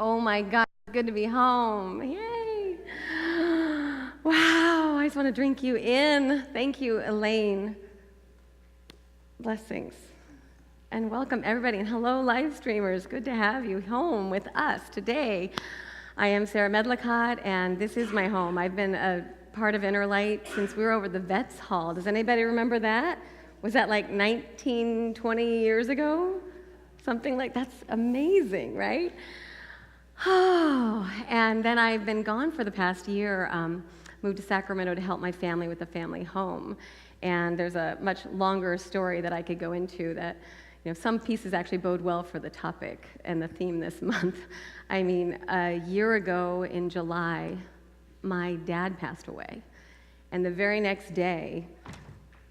Oh my God, it's good to be home. Yay. Wow, I just want to drink you in. Thank you, Elaine. Blessings. And welcome everybody. And hello, live streamers. Good to have you home with us today. I am Sarah Medlicott, and this is my home. I've been a part of Inner Light since we were over the Vets Hall. Does anybody remember that? Was that like 19, 20 years ago? Something like that's amazing, right? Oh, and then I've been gone for the past year, moved to Sacramento to help my family with the family home. And there's a much longer story that I could go into that, some pieces actually bode well for the topic and the theme this month. I mean, a year ago in July, my dad passed away. And the very next day,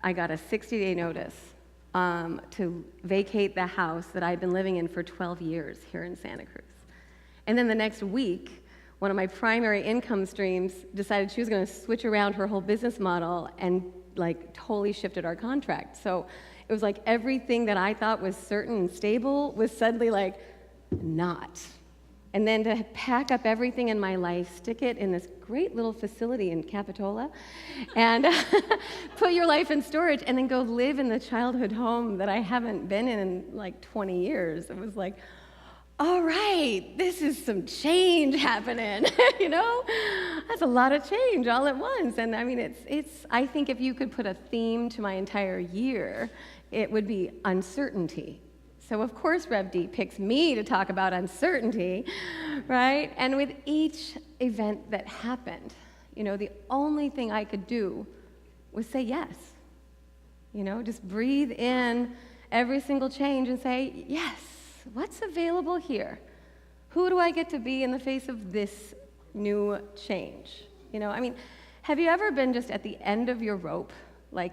I got a 60-day notice to vacate the house that I'd been living in for 12 years here in Santa Cruz. And then the next week, one of my primary income streams decided she was going to switch around her whole business model and totally shifted our contract. So it was like everything that I thought was certain and stable was suddenly not. And then to pack up everything in my life, stick it in this great little facility in Capitola, and put your life in storage, and then go live in the childhood home that I haven't been in 20 years. It was like, all right, this is some change happening, That's a lot of change all at once. And I mean, I think if you could put a theme to my entire year, it would be uncertainty. So of course Rev D picks me to talk about uncertainty, right? And with each event that happened, the only thing I could do was say yes. Just breathe in every single change and say, yes. What's available here? Who do I get to be in the face of this new change? Have you ever been just at the end of your rope,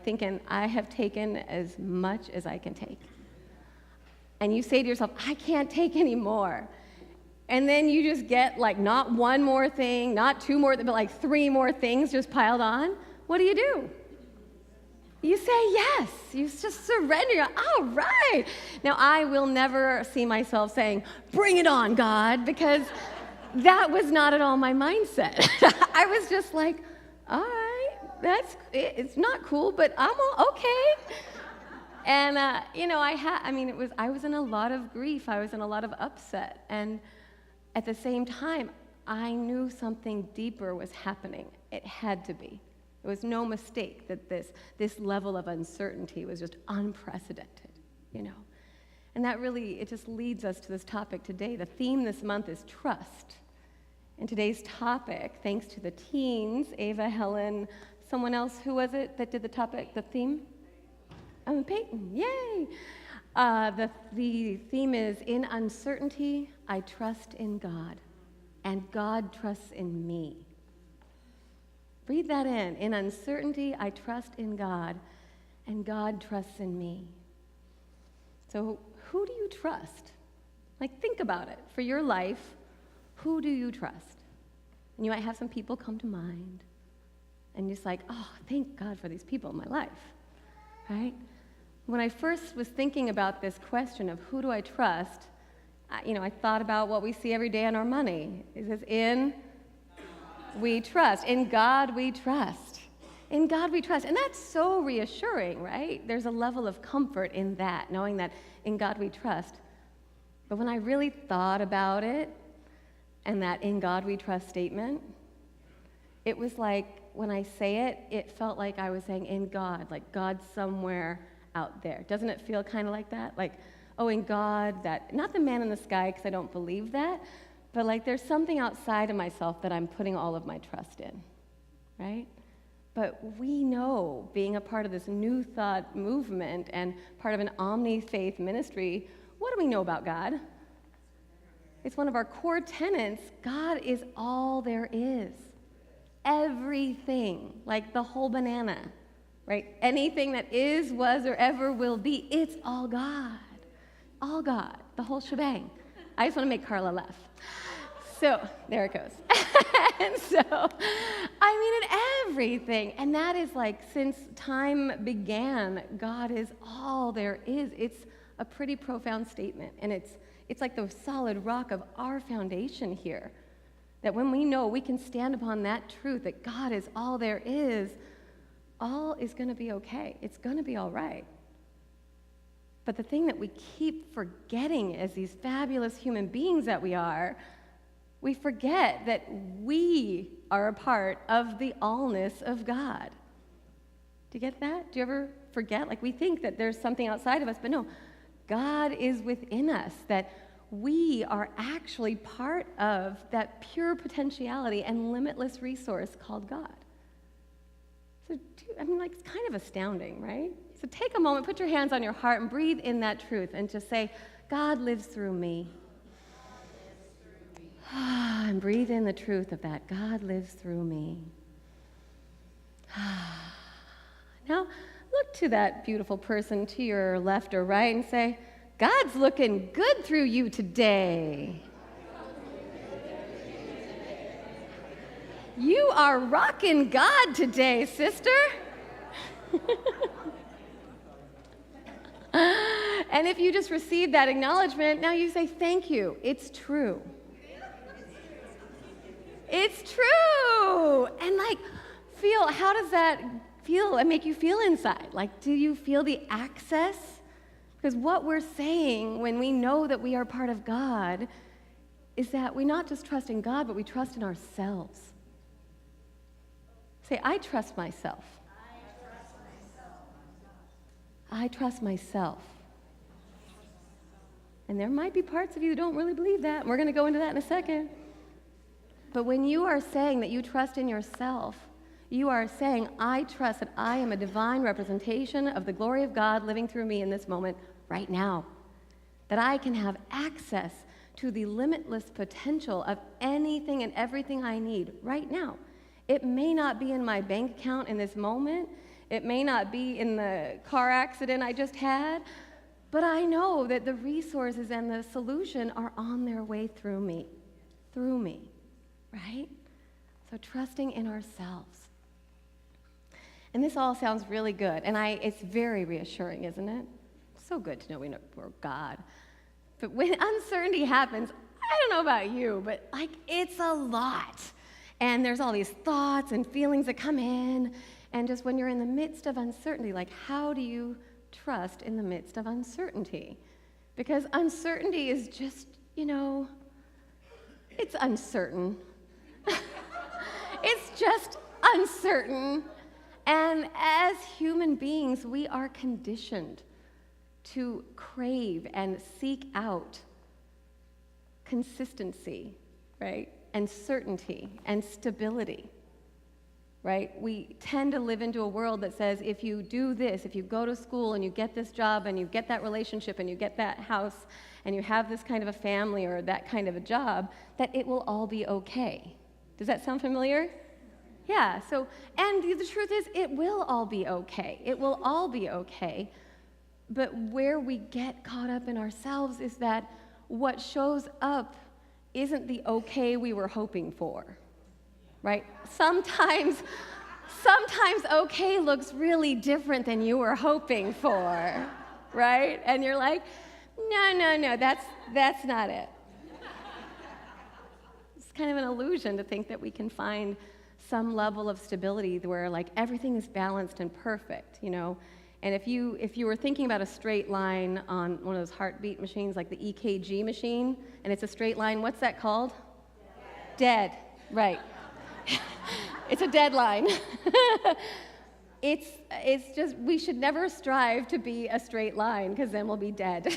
thinking, I have taken as much as I can take? And you say to yourself, I can't take any more. And then you just get not one more thing, not two more, but 3 more things just piled on. What do? You say yes. You just surrender. You're, all right. Now, I will never see myself saying, bring it on, God, because that was not at all my mindset. I was just like, all right, it's not cool, but I'm all okay. And, I was in a lot of grief. I was in a lot of upset. And at the same time, I knew something deeper was happening. It had to be. It was no mistake that this level of uncertainty was just unprecedented, And that really, it just leads us to this topic today. The theme this month is trust. And today's topic, thanks to the teens, Ava, Helen, someone else, who was it that did the topic, the theme? Peyton, yay! The theme is, in uncertainty, I trust in God, and God trusts in me. Breathe that in. In uncertainty, I trust in God, and God trusts in me. So who do you trust? Think about it. For your life, who do you trust? And you might have some people come to mind, and you're just oh, thank God for these people in my life, right? When I first was thinking about this question of who do I trust, I thought about what we see every day on our money. It says, in we trust. In God we trust. In God we trust. And that's so reassuring, right? There's a level of comfort in that, knowing that in God we trust. But when I really thought about it, and that in God we trust statement, it was when I say it, it felt like I was saying in God, God's somewhere out there. Doesn't it feel kind of like that? Oh, in God, that, not the man in the sky, because I don't believe that, but there's something outside of myself that I'm putting all of my trust in, right? But we know, being a part of this New Thought movement and part of an omni-faith ministry, what do we know about God? It's one of our core tenets. God is all there is. Everything, the whole banana, right? Anything that is, was, or ever will be, it's all God. All God, the whole shebang. I just want to make Carla laugh. So, there it goes. And so, in everything. And that is since time began, God is all there is. It's a pretty profound statement. And it's it's like the solid rock of our foundation here. That when we know we can stand upon that truth, that God is all there is, all is going to be okay. It's going to be all right. But the thing that we keep forgetting as these fabulous human beings that we are, we forget that we are a part of the allness of God. Do you get that? Do you ever forget? Like, we think that there's something outside of us, but no, God is within us, that we are actually part of that pure potentiality and limitless resource called God. So, it's kind of astounding, right? So take a moment, put your hands on your heart, and breathe in that truth, and just say, God lives through me. And breathe in the truth of that. God lives through me. Now, look to that beautiful person to your left or right and say, God's looking good through you today. You are rocking God today, sister. And if you just received that acknowledgement, now you say, thank you. It's true. It's true. And how does that feel and make you feel inside? Do you feel the access? Because what we're saying when we know that we are part of God is that we not just trust in God, but we trust in ourselves. Say, I trust myself. I trust myself. And there might be parts of you that don't really believe that, and we're going to go into that in a second. But when you are saying that you trust in yourself, you are saying, I trust that I am a divine representation of the glory of God living through me in this moment right now. That I can have access to the limitless potential of anything and everything I need right now. It may not be in my bank account in this moment. It may not be in the car accident I just had. But I know that the resources and the solution are on their way through me, right? So trusting in ourselves. And this all sounds really good, and it's very reassuring, isn't it? So good to know we're God. But when uncertainty happens, I don't know about you, but it's a lot. And there's all these thoughts and feelings that come in, and just when you're in the midst of uncertainty, how do you trust in the midst of uncertainty? Because uncertainty is just, it's uncertain. It's just uncertain. And as human beings, we are conditioned to crave and seek out consistency, right? And certainty and stability, right? We tend to live into a world that says if you do this, if you go to school and you get this job and you get that relationship and you get that house and you have this kind of a family or that kind of a job, that it will all be okay. Does that sound familiar? Yeah, and the truth is, it will all be okay. It will all be okay. But where we get caught up in ourselves is that what shows up isn't the okay we were hoping for, right? Sometimes okay looks really different than you were hoping for, right? And you're like, no, that's not it. It's kind of an illusion to think that we can find some level of stability where everything is balanced and perfect, And if you were thinking about a straight line on one of those heartbeat machines, like the EKG machine, and it's a straight line, what's that called? Dead. Right. It's a dead line. It's just, we should never strive to be a straight line, because then we'll be dead.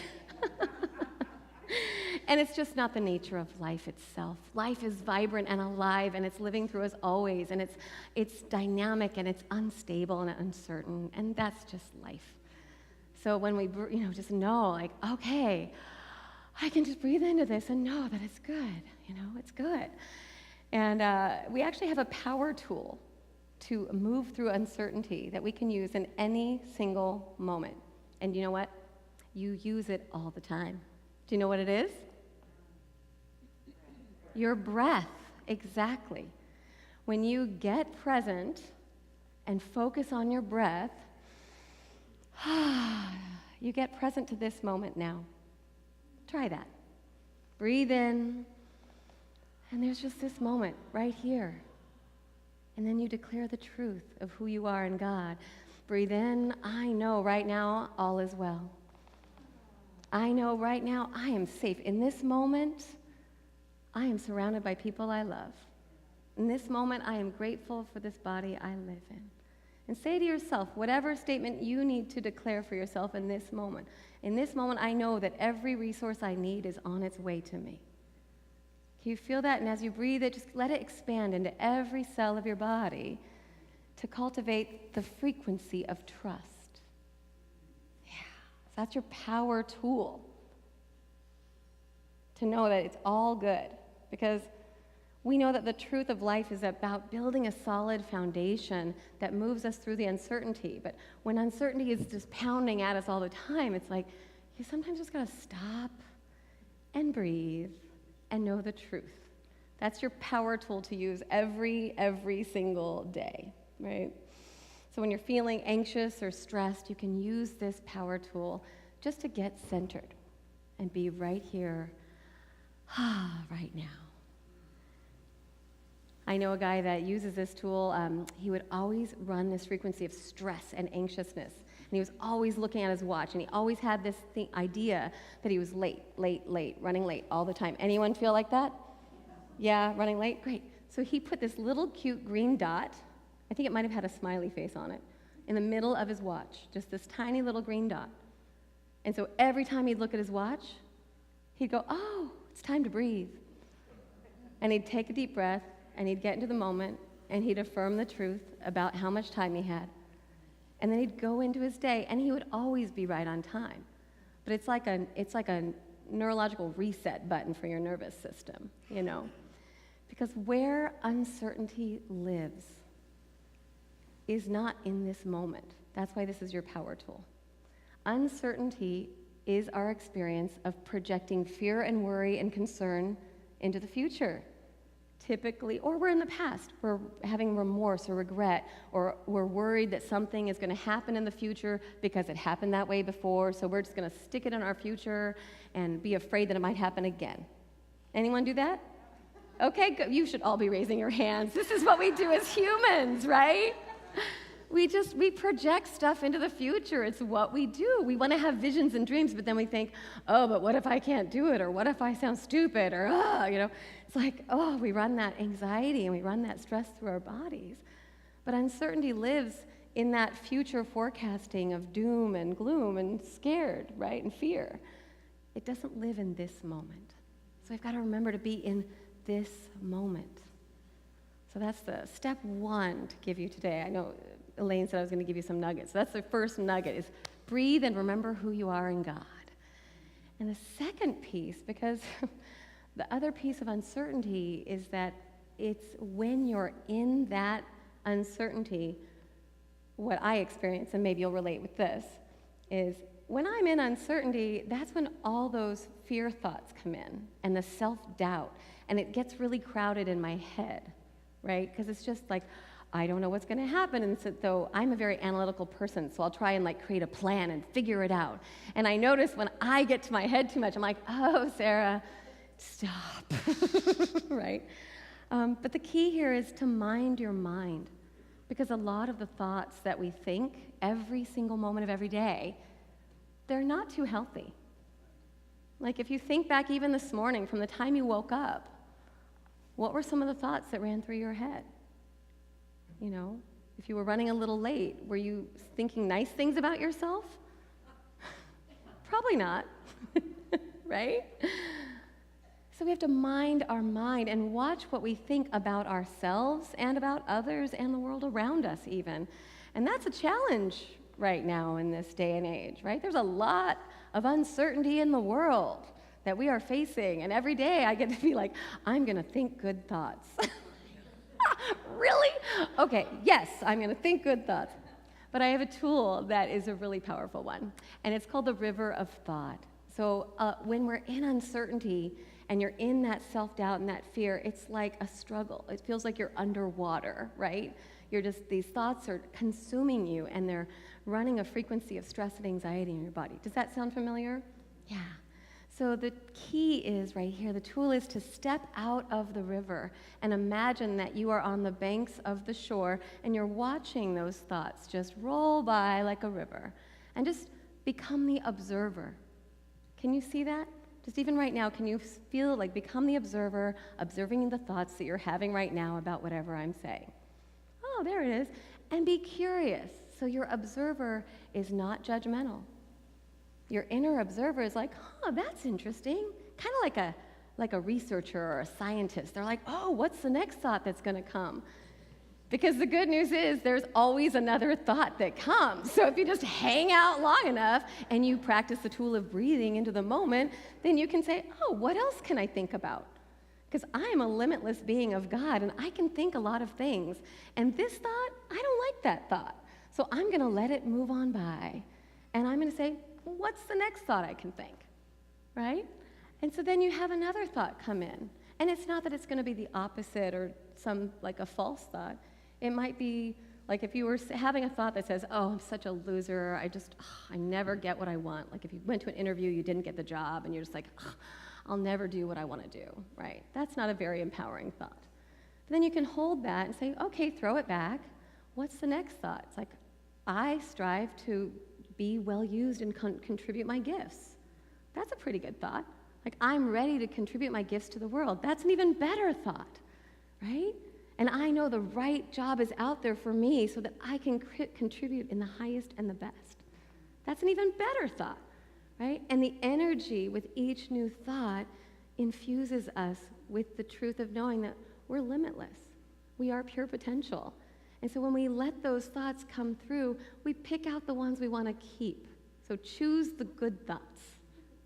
And it's just not the nature of life itself. Life is vibrant and alive, and it's living through us always, and it's dynamic, and it's unstable and uncertain, and that's just life. So when we, just know, okay, I can just breathe into this and know that it's good, it's good. And we actually have a power tool to move through uncertainty that we can use in any single moment. And you know what? You use it all the time. Do you know what it is? Your breath, exactly. When you get present and focus on your breath, you get present to this moment now. Try that. Breathe in, and there's just this moment right here. And then you declare the truth of who you are in God. Breathe in, I know right now all is well. I know right now I am safe. In this moment, I am surrounded by people I love. In this moment, I am grateful for this body I live in. And say to yourself, whatever statement you need to declare for yourself in this moment, I know that every resource I need is on its way to me. Can you feel that? And as you breathe it, just let it expand into every cell of your body to cultivate the frequency of trust. Yeah, so that's your power tool. To know that it's all good. Because we know that the truth of life is about building a solid foundation that moves us through the uncertainty. But when uncertainty is just pounding at us all the time, it's like you sometimes just gotta stop and breathe and know the truth. That's your power tool to use every single day, right? So when you're feeling anxious or stressed, you can use this power tool just to get centered and be right here, right now. I know a guy that uses this tool. He would always run this frequency of stress and anxiousness. And he was always looking at his watch, and he always had this idea that he was late, running late all the time. Anyone feel like that? Yeah, running late? Great. So he put this little cute green dot, I think it might have had a smiley face on it, in the middle of his watch, just this tiny little green dot. And so every time he'd look at his watch, he'd go, oh, it's time to breathe. And he'd take a deep breath, and he'd get into the moment, and he'd affirm the truth about how much time he had. And then he'd go into his day, and he would always be right on time. But it's like a neurological reset button for your nervous system, you know? Because where uncertainty lives is not in this moment. That's why this is your power tool. Uncertainty is our experience of projecting fear and worry and concern into the future. Typically, or we're in the past, we're having remorse or regret, or we're worried that something is going to happen in the future because it happened that way before, so we're just going to stick it in our future and be afraid that it might happen again. Anyone do that? Okay, good. You should all be raising your hands. This is what we do as humans, right? We project stuff into the future. It's what we do. We want to have visions and dreams, but then we think, oh, but what if I can't do it? Or what if I sound stupid? Or, it's like, we run that anxiety and we run that stress through our bodies. But uncertainty lives in that future forecasting of doom and gloom and scared, right, and fear. It doesn't live in this moment. So I've got to remember to be in this moment. So that's the step one to give you today. I know Elaine said I was going to give you some nuggets. So that's the first nugget, is breathe and remember who you are in God. And the second piece, because the other piece of uncertainty is that it's when you're in that uncertainty, what I experience, and maybe you'll relate with this, is when I'm in uncertainty, that's when all those fear thoughts come in and the self-doubt, and it gets really crowded in my head, right? Because it's just like, I don't know what's going to happen, and so though I'm a very analytical person, so I'll try and create a plan and figure it out. And I notice when I get to my head too much, I'm like, oh, Sarah, stop, right? But the key here is to mind your mind, because a lot of the thoughts that we think every single moment of every day, they're not too healthy. Like if you think back even this morning from the time you woke up, what were some of the thoughts that ran through your head? You know, if you were running a little late, were you thinking nice things about yourself? Probably not, right? So we have to mind our mind and watch what we think about ourselves and about others and the world around us even. And that's a challenge right now in this day and age, right? There's a lot of uncertainty in the world that we are facing, and every day I get to be like, I'm going to think good thoughts. Really? Okay, yes, I'm going to think good thoughts. But I have a tool that is a really powerful one, and it's called the river of thought. So when we're in uncertainty and you're in that self-doubt and that fear, it's like a struggle. It feels like you're underwater, right? These thoughts are consuming you, and they're running a frequency of stress and anxiety in your body. Does that sound familiar? Yeah. So the key is right here, the tool is to step out of the river and imagine that you are on the banks of the shore and you're watching those thoughts just roll by like a river, and just become the observer. Can you see that? Just even right now, can you feel like become the observer, observing the thoughts that you're having right now about whatever I'm saying? Oh, there it is. And be curious. So your observer is not judgmental. Your inner observer is like, that's interesting. Kind of like a researcher or a scientist. They're like, what's the next thought that's going to come? Because the good news is there's always another thought that comes. So if you just hang out long enough and you practice the tool of breathing into the moment, then you can say, what else can I think about? Because I am a limitless being of God, and I can think a lot of things. And this thought, I don't like that thought. So I'm going to let it move on by. And I'm going to say, what's the next thought I can think, right? And so then you have another thought come in. And it's not that it's going to be the opposite or some, like a false thought. It might be like if you were having a thought that says, I'm such a loser, I never get what I want. Like if you went to an interview, you didn't get the job, and you're just like, I'll never do what I want to do, right? That's not a very empowering thought. But then you can hold that and say, okay, throw it back. What's the next thought? It's like, I strive to be well used and contribute my gifts. That's a pretty good thought. Like, I'm ready to contribute my gifts to the world. That's an even better thought, right? And I know the right job is out there for me so that I can contribute in the highest and the best. That's an even better thought, right? And the energy with each new thought infuses us with the truth of knowing that we're limitless. We are pure potential. And so when we let those thoughts come through, we pick out the ones we want to keep. So choose the good thoughts,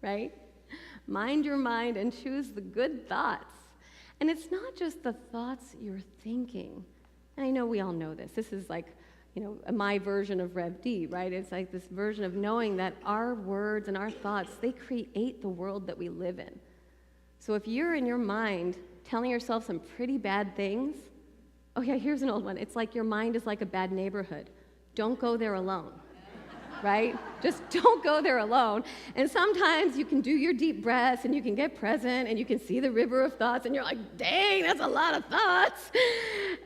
right? Mind your mind and choose the good thoughts. And it's not just the thoughts you're thinking. And I know we all know this. This is like, my version of Rev D, right? It's like this version of knowing that our words and our thoughts, they create the world that we live in. So if you're in your mind telling yourself some pretty bad things, here's an old one. It's like your mind is like a bad neighborhood. Don't go there alone, right? Just don't go there alone. And sometimes you can do your deep breaths and you can get present and you can see the river of thoughts and you're like, dang, that's a lot of thoughts.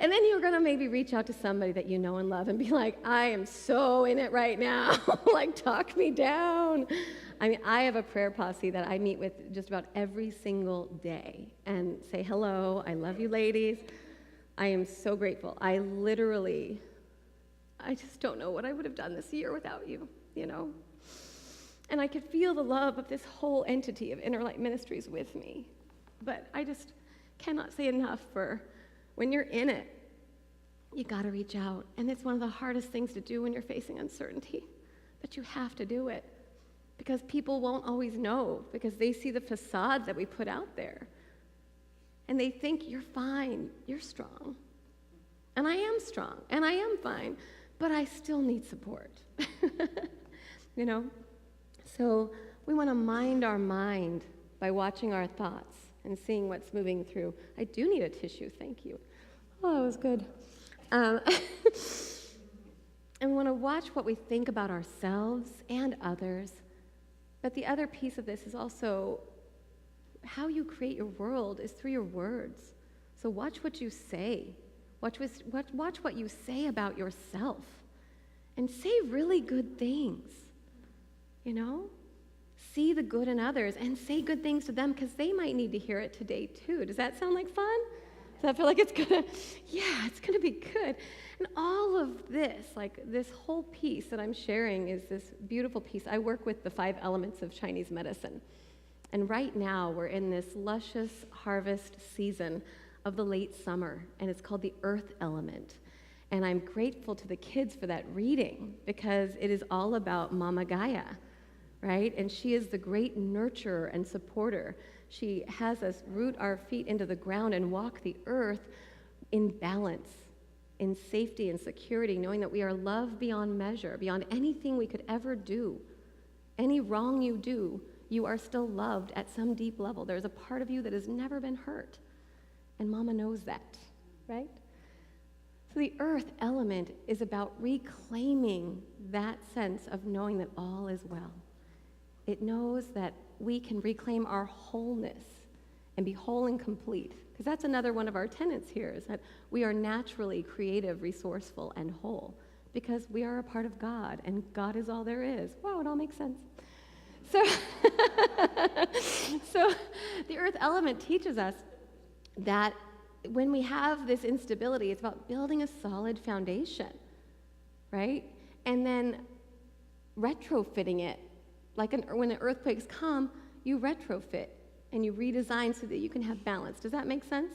And then you're going to maybe reach out to somebody that you know and love and be like, I am so in it right now. Like, talk me down. I mean, I have a prayer posse that I meet with just about every single day and say, hello, I love you ladies. I am so grateful. I just don't know what I would have done this year without you, And I could feel the love of this whole entity of Inner Light Ministries with me. But I just cannot say enough for when you're in it, you got to reach out. And it's one of the hardest things to do when you're facing uncertainty. But you have to do it because people won't always know because they see the facade that we put out there. And they think you're fine, you're strong. And I am strong, and I am fine, but I still need support. So we want to mind our mind by watching our thoughts and seeing what's moving through. I do need a tissue, thank you. Oh, that was good. And we want to watch what we think about ourselves and others. But the other piece of this is also how you create your world is through your words. So watch what you say. Watch what you say about yourself. And say really good things. See the good in others and say good things to them because they might need to hear it today too. Does that sound like fun? Does that feel like it's gonna be good? And all of this, like this whole piece that I'm sharing is this beautiful piece. I work with the 5 elements of Chinese medicine. And right now, we're in this luscious harvest season of the late summer, and it's called the earth element. And I'm grateful to the kids for that reading because it is all about Mama Gaia, right? And she is the great nurturer and supporter. She has us root our feet into the ground and walk the earth in balance, in safety and security, knowing that we are loved beyond measure, beyond anything we could ever do. Any wrong you do, you are still loved at some deep level. There's a part of you that has never been hurt. And Mama knows that, right? So the earth element is about reclaiming that sense of knowing that all is well. it knows that we can reclaim our wholeness and be whole and complete. Because that's another one of our tenets here, is that we are naturally creative, resourceful, and whole because we are a part of God, and God is all there is. Wow, it all makes sense. So, so the earth element teaches us that when we have this instability, it's about building a solid foundation, right? And then retrofitting it. Like when the earthquakes come, you retrofit and you redesign so that you can have balance. Does that make sense?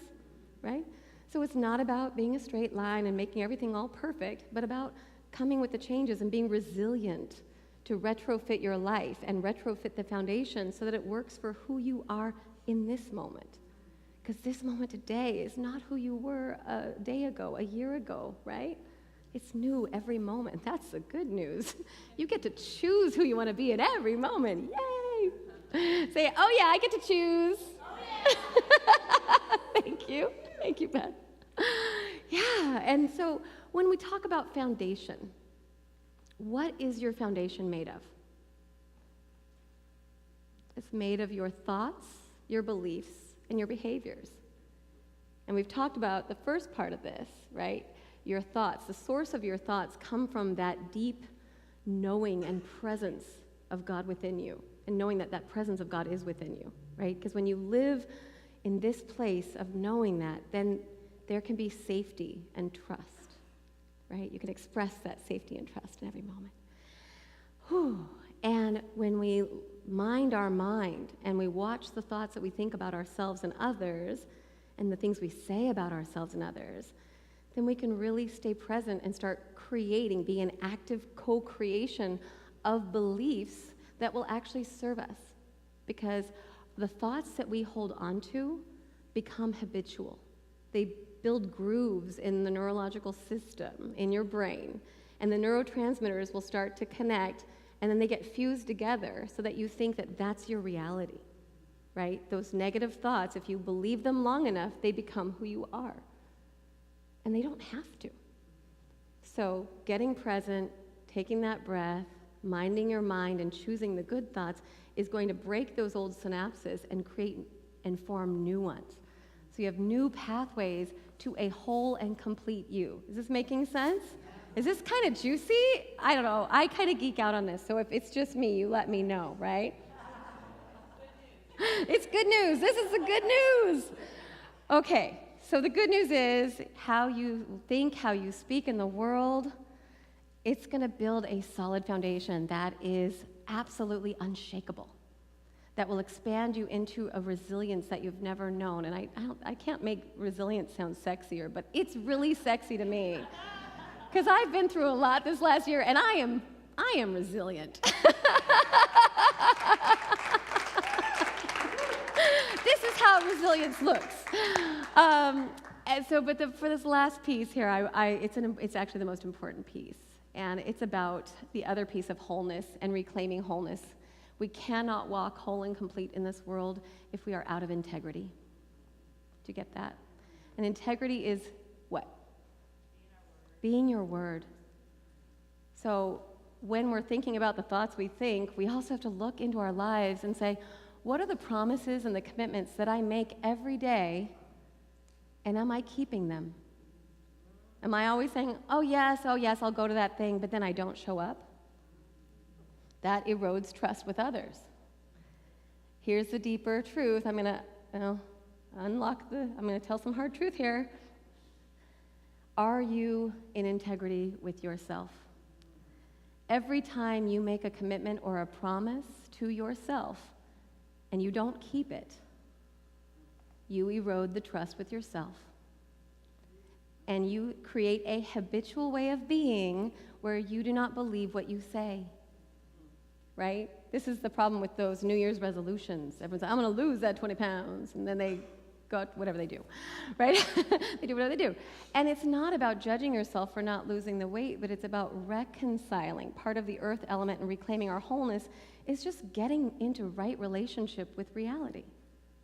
Right? So it's not about being a straight line and making everything all perfect, but about coming with the changes and being resilient to retrofit your life and retrofit the foundation so that it works for who you are in this moment. Because this moment today is not who you were a day ago, a year ago, right? It's new every moment. That's the good news. You get to choose who you want to be at every moment. Yay! Say, oh yeah, I get to choose. Oh, yeah. Thank you. Thank you, Beth. Yeah, and so when we talk about foundation, what is your foundation made of? It's made of your thoughts, your beliefs, and your behaviors. And we've talked about the first part of this, right? Your thoughts. The source of your thoughts come from that deep knowing and presence of God within you, and knowing that that presence of God is within you, right? Because when you live in this place of knowing that, then there can be safety and trust, right? You can express that safety and trust in every moment. Whew. And when we mind our mind and we watch the thoughts that we think about ourselves and others and the things we say about ourselves and others, then we can really stay present and start creating, be an active co-creation of beliefs that will actually serve us. Because the thoughts that we hold on to become habitual. They build grooves in the neurological system in your brain, and the neurotransmitters will start to connect, and then they get fused together so that you think that that's your reality, right? Those negative thoughts, if you believe them long enough, they become who you are. And they don't have to. So getting present, taking that breath, minding your mind, and choosing the good thoughts is going to break those old synapses and create and form new ones. So you have new pathways to a whole and complete you. Is this making sense? Is this kind of juicy? I don't know. I kind of geek out on this, so if it's just me, you let me know, right? It's good news. This is the good news. Okay, so the good news is how you think, how you speak in the world, it's going to build a solid foundation that is absolutely unshakable, that will expand you into a resilience that you've never known. And I can't make resilience sound sexier, but it's really sexy to me. Because I've been through a lot this last year, and I am resilient. This is how resilience looks. And so, for this last piece here, it's actually the most important piece, and it's about the other piece of wholeness and reclaiming wholeness. We cannot walk whole and complete in this world if we are out of integrity. Do you get that? And integrity is what? Being your word. So when we're thinking about the thoughts we think, we also have to look into our lives and say, what are the promises and the commitments that I make every day, and am I keeping them? Am I always saying, oh yes, I'll go to that thing, but then I don't show up? That erodes trust with others. Here's the deeper truth. I'm going to tell some hard truth here. Are you in integrity with yourself? Every time you make a commitment or a promise to yourself and you don't keep it, you erode the trust with yourself. And you create a habitual way of being where you do not believe what you say. Right? This is the problem with those New Year's resolutions. Everyone's like, I'm going to lose that 20 pounds. And then they go whatever they do. Right? They do whatever they do. And it's not about judging yourself for not losing the weight, but it's about reconciling. Part of the earth element and reclaiming our wholeness is just getting into right relationship with reality.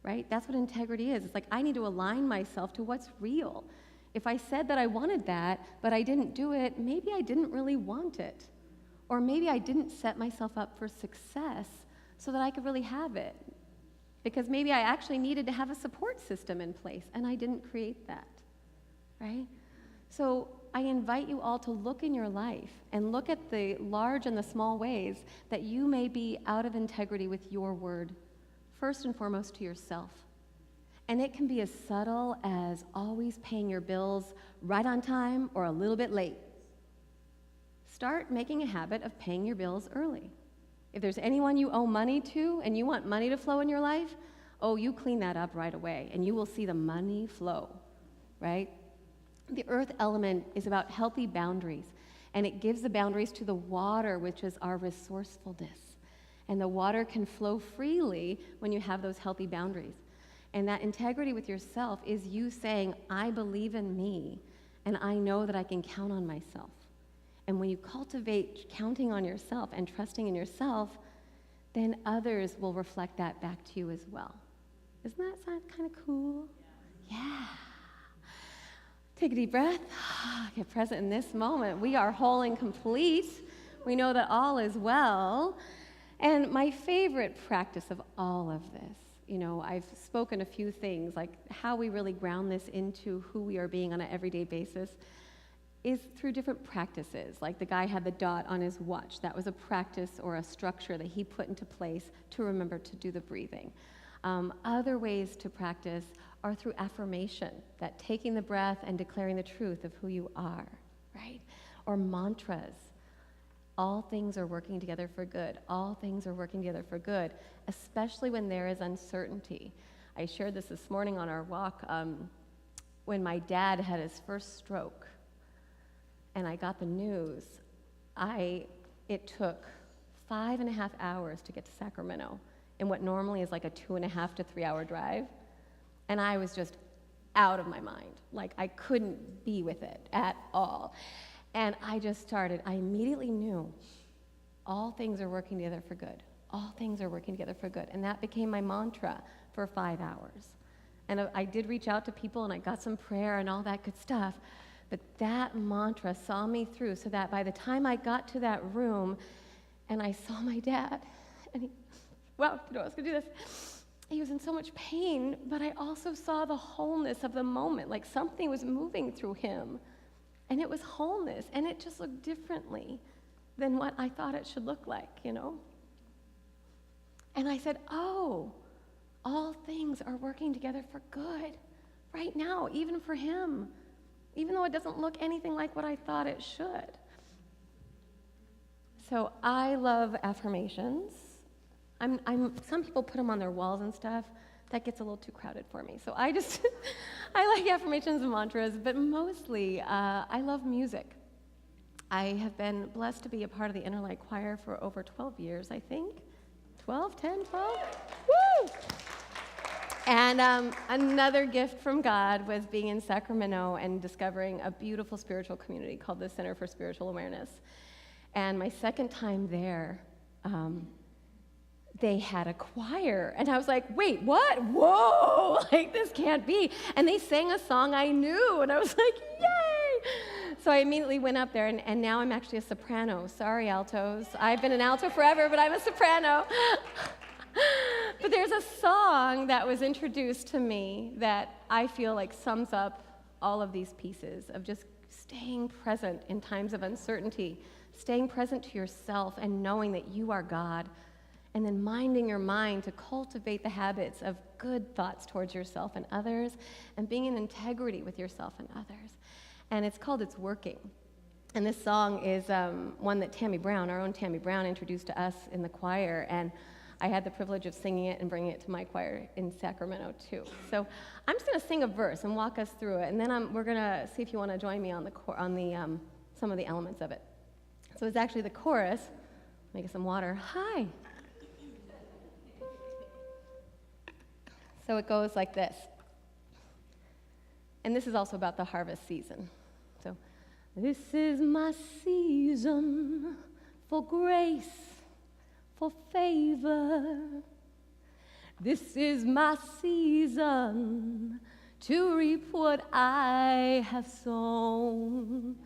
Right? That's what integrity is. It's like I need to align myself to what's real. If I said that I wanted that, but I didn't do it, maybe I didn't really want it. Or maybe I didn't set myself up for success so that I could really have it. Because maybe I actually needed to have a support system in place, and I didn't create that, right? So I invite you all to look in your life and look at the large and the small ways that you may be out of integrity with your word, first and foremost to yourself. And it can be as subtle as always paying your bills right on time or a little bit late. Start making a habit of paying your bills early. If there's anyone you owe money to and you want money to flow in your life, you clean that up right away and you will see the money flow, right? The earth element is about healthy boundaries, and it gives the boundaries to the water, which is our resourcefulness. And the water can flow freely when you have those healthy boundaries. And that integrity with yourself is you saying, I believe in me, and I know that I can count on myself. And when you cultivate counting on yourself and trusting in yourself, then others will reflect that back to you as well. Doesn't that sound kind of cool? Yeah. Take a deep breath. Get present in this moment. We are whole and complete. We know that all is well. And my favorite practice of all of this, I've spoken a few things, like how we really ground this into who we are being on an everyday basis is through different practices. Like the guy had the dot on his watch. That was a practice or a structure that he put into place to remember to do the breathing. Other ways to practice are through affirmation, that taking the breath and declaring the truth of who you are, right? Or mantras. All things are working together for good. All things are working together for good, especially when there is uncertainty. I shared this morning on our walk when my dad had his first stroke and I got the news. It took 5.5 hours to get to Sacramento in what normally is like a 2.5 to 3 hour drive. And I was just out of my mind. Like I couldn't be with it at all. And I immediately knew all things are working together for good. All things are working together for good. And that became my mantra for 5 hours. And I did reach out to people and I got some prayer and all that good stuff. But that mantra saw me through so that by the time I got to that room and I saw my dad, and he, I was going to do this. He was in so much pain, but I also saw the wholeness of the moment, like something was moving through him. And it was wholeness, and it just looked differently than what I thought it should look like, And I said, all things are working together for good right now, even for him, even though it doesn't look anything like what I thought it should. So I love affirmations. Some people put them on their walls and stuff. That gets a little too crowded for me. So I like affirmations and mantras, but mostly I love music. I have been blessed to be a part of the Interlight Choir for over 12 years, I think. 12? Woo! And another gift from God was being in Sacramento and discovering a beautiful spiritual community called the Center for Spiritual Awareness. And my second time there, they had a choir. And I was like, wait, what? Whoa, like this can't be. And they sang a song I knew. And I was like, yay! So I immediately went up there, and now I'm actually a soprano. Sorry, altos. I've been an alto forever, but I'm a soprano. But there's a song that was introduced to me that I feel like sums up all of these pieces of just staying present in times of uncertainty, staying present to yourself and knowing that you are God, and then minding your mind to cultivate the habits of good thoughts towards yourself and others, and being in integrity with yourself and others. And it's called It's Working. And this song is one that our own Tammy Brown, introduced to us in the choir, and I had the privilege of singing it and bringing it to my choir in Sacramento too. So I'm just going to sing a verse and walk us through it, and then we're going to see if you want to join me on some of the elements of it. So it's actually the chorus. Let me get some water. Hi. So it goes like this. And this is also about the harvest season. So, this is my season for grace, for favor. This is my season to reap what I have sown.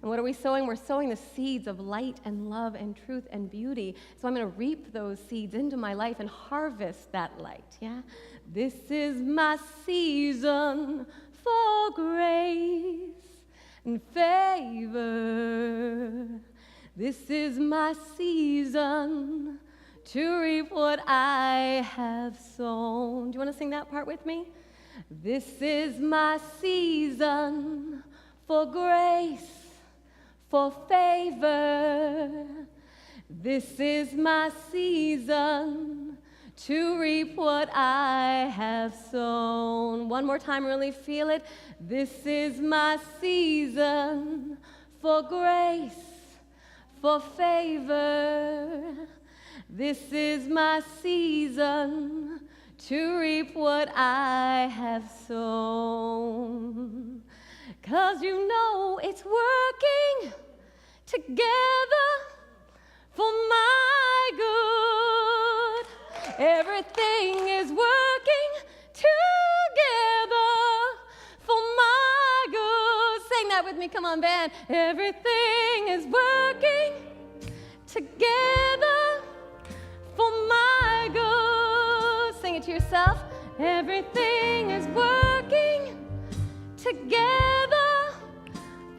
And what are we sowing? We're sowing the seeds of light and love and truth and beauty. So I'm going to reap those seeds into my life and harvest that light, yeah? This is my season for grace and favor. This is my season to reap what I have sown. Do you want to sing that part with me? This is my season for grace, for favor. This is my season to reap what I have sown. One more time, really feel it. This is my season for grace, for favor. This is my season to reap what I have sown. 'Cause you know it's working together for my good. Everything is working together for my good. Sing that with me, come on, band. Everything is working together for my good. Sing it to yourself. Everything is working together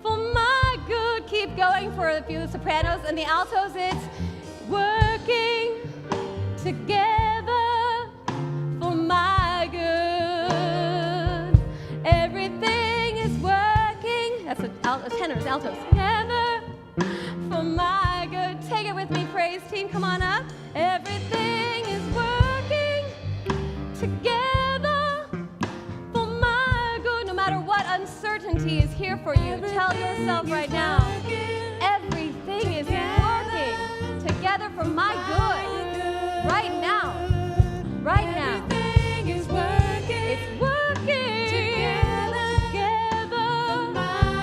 for my good. Keep going for a few of the sopranos and the altos. It's working together for my good. Everything is working. That's a tenors, altos. Together for my good. Take it with me, praise team. Come on up. Everything is working together for my good. No matter what uncertainty is here for you, tell yourself right now, everything is working together for my good. Right now. Right now. Everything is working. It's working together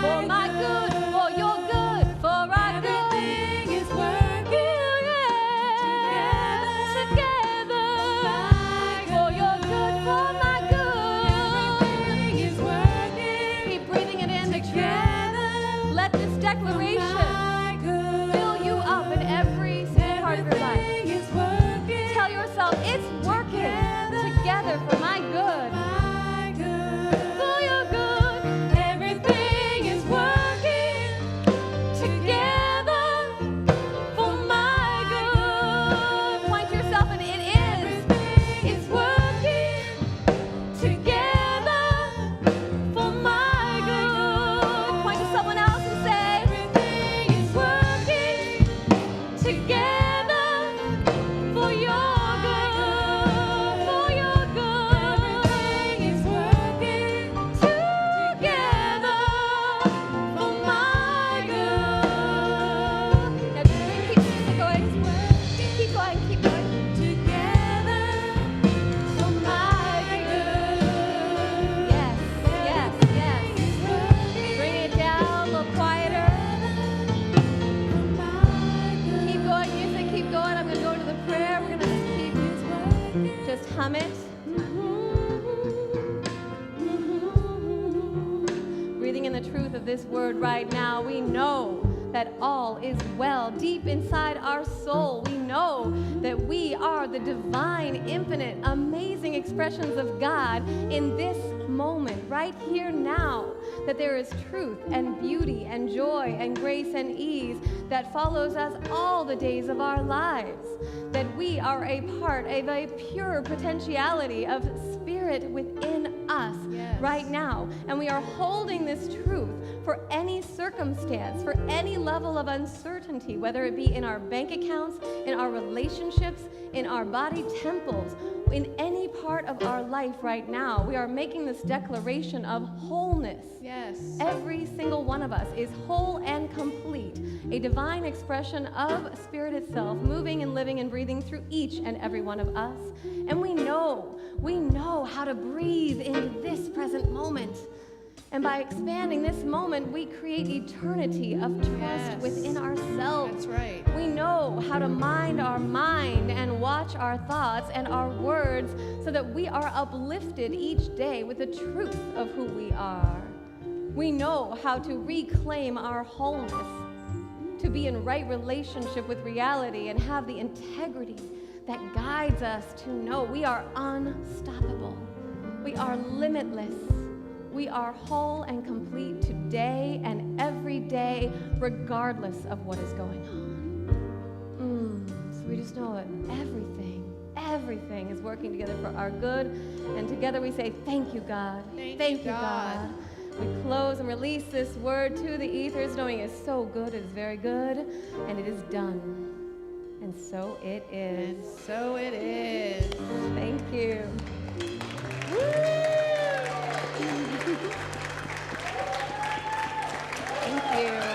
for my good, for your good, for our good. Everything is working Together for your good, for my good. Everything is working. Keep breathing it in, the truth. Let this declaration fill you up in every single part of your life. Tell yourself, it's working together for my good. For your good, everything is working together for my good. Point to yourself, and it is. It's working together for my good. Point to someone else and say, it's working together for your good, for your good. Everything is working Together for my good. Now just keep the music going. Keep going, keep going. together For my good. Yes, yes, yes. Bring it down a little quieter. Keep going, music, keep going. I'm going to go to the prayer. We're going to just hum it. Breathing in the truth of this word right now, we know that all is well. Deep inside our soul, we know that we are the divine, infinite, amazing expressions of God in this moment, right here now. That there is truth and beauty and joy and grace and ease that follows us all the days of our lives. That we are a part of a pure potentiality of spirit within us right now. And we are holding this truth for any circumstance, for any level of uncertainty, whether it be in our bank accounts, in our relationships, in our body temples, in any part of our life right now. We are making this declaration of wholeness. Yes. Every single one of us is whole and complete, a divine expression of Spirit itself, moving and living and breathing through each and every one of us. And we know how to breathe into this present moment. And by expanding this moment, we create eternity of trust within ourselves. That's right. We know how to mind our mind and watch our thoughts and our words so that we are uplifted each day with the truth of who we are. We know how to reclaim our wholeness, to be in right relationship with reality and have the integrity that guides us to know we are unstoppable. We are limitless. We are whole and complete today and every day, regardless of what is going on. So we just know that everything is working together for our good. And together we say, thank you, God. Thank you, God. We close and release this word to the ethers, knowing it's so good, it is very good, and it is done. And so it is. And so it is. Thank you. Thank you.